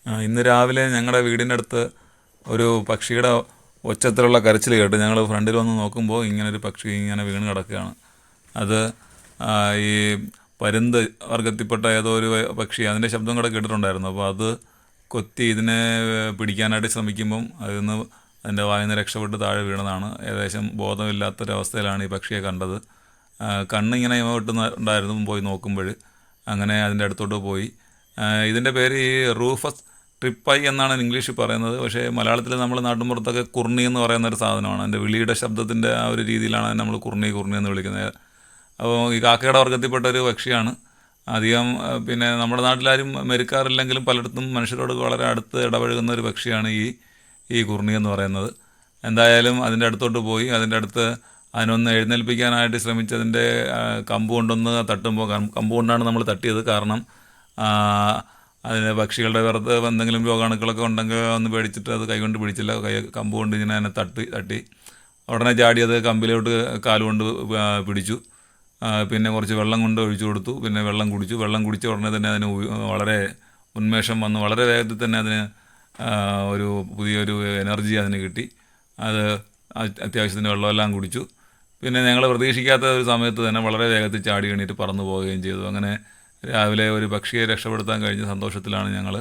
ഇന്ന് രാവിലെ ഞങ്ങളുടെ വീടിൻ്റെ അടുത്ത് ഒരു പക്ഷിയുടെ ഒച്ചത്തിലുള്ള കരച്ചിൽ കേട്ട് ഞങ്ങൾ ഫ്രണ്ടിൽ വന്ന് നോക്കുമ്പോൾ ഇങ്ങനൊരു പക്ഷി ഇങ്ങനെ വീണ് കിടക്കുകയാണ്. അത് ഈ പരുന്ത് വർഗത്തിൽപ്പെട്ട ഏതോ ഒരു പക്ഷി, അതിൻ്റെ ശബ്ദം കൂടെ കേട്ടിട്ടുണ്ടായിരുന്നു. അപ്പോൾ അത് കൊത്തി ഇതിനെ പിടിക്കാനായിട്ട് ശ്രമിക്കുമ്പം അതിൽ നിന്ന് അതിൻ്റെ വായിൽ നിന്ന് രക്ഷപ്പെട്ട് താഴെ വീണതാണ്. ഏകദേശം ബോധമില്ലാത്തൊരവസ്ഥയിലാണ് ഈ പക്ഷിയെ കണ്ടത്. കണ്ണിങ്ങനെ ഇമവെട്ടുന്നുണ്ടായിരുന്നു പോയി നോക്കുമ്പോൾ. അങ്ങനെ അതിൻ്റെ അടുത്തോട്ട് പോയി. ഇതിൻ്റെ പേര് ഈ റൂഫസ് ട്രിപ്പൈ എന്നാണ് ഇംഗ്ലീഷിൽ പറയുന്നത്. പക്ഷേ മലയാളത്തിൽ നമ്മൾ നാട്ടിൻപുറത്തൊക്കെ കുർണി എന്ന് പറയുന്നൊരു സാധനമാണ്. അതിൻ്റെ വിളിയുടെ ശബ്ദത്തിൻ്റെ ആ ഒരു രീതിയിലാണ് അതിനെ നമ്മൾ കുർണി കുർണി എന്ന് വിളിക്കുന്നത്. അപ്പോൾ ഈ കാക്കയുടെ വർഗ്ഗത്തിൽപ്പെട്ട ഒരു പക്ഷിയാണ്. അധികം പിന്നെ നമ്മുടെ നാട്ടിലാരും മെരുക്കാറില്ലെങ്കിലും പലയിടത്തും മനുഷ്യരോട് വളരെ അടുത്ത് ഇടപഴകുന്ന ഒരു പക്ഷിയാണ് ഈ കുർണി എന്ന് പറയുന്നത്. എന്തായാലും അതിൻ്റെ അടുത്തോട്ട് പോയി. അതിൻ്റെ അടുത്ത് അതിനൊന്ന് എഴുന്നേൽപ്പിക്കാനായിട്ട് ശ്രമിച്ചതിൻ്റെ കമ്പ് കൊണ്ടൊന്ന് തട്ടുമ്പോൾ, കമ്പ് കൊണ്ടാണ് നമ്മൾ തട്ടിയത്. കാരണം അതിന് പക്ഷികളുടെ വെറുതെ എന്തെങ്കിലും രോഗാണുക്കളൊക്കെ ഉണ്ടെങ്കിൽ ഒന്ന് പേടിച്ചിട്ട് അത് കൈകൊണ്ട് പിടിച്ചില്ല. കമ്പ് കൊണ്ട് ഇങ്ങനെ അതിനെ തട്ടി ഉടനെ ചാടി അത് കമ്പിലോട്ട് കാലുകൊണ്ട് പിടിച്ചു. പിന്നെ കുറച്ച് വെള്ളം കൊണ്ട് ഒഴിച്ചു കൊടുത്തു. പിന്നെ വെള്ളം കുടിച്ചു. വെള്ളം കുടിച്ച ഉടനെ തന്നെ അതിന് വളരെ ഉന്മേഷം വന്നു. വളരെ വേഗത്തിൽ തന്നെ അതിന് ഒരു പുതിയൊരു എനർജി അതിന് കിട്ടി. അത് അത്യാവശ്യത്തിന് വെള്ളമെല്ലാം കുടിച്ചു. പിന്നെ ഞങ്ങൾ പ്രതീക്ഷിക്കാത്ത ഒരു സമയത്ത് തന്നെ വളരെ വേഗത്തിൽ ചാടി എണീറ്റ് പറന്നു പോവുകയും ചെയ്തു. അങ്ങനെ രാവിലെ ഒരു പക്ഷിയെ രക്ഷപ്പെടുത്താൻ കഴിഞ്ഞ സന്തോഷത്തിലാണ് ഞങ്ങൾ.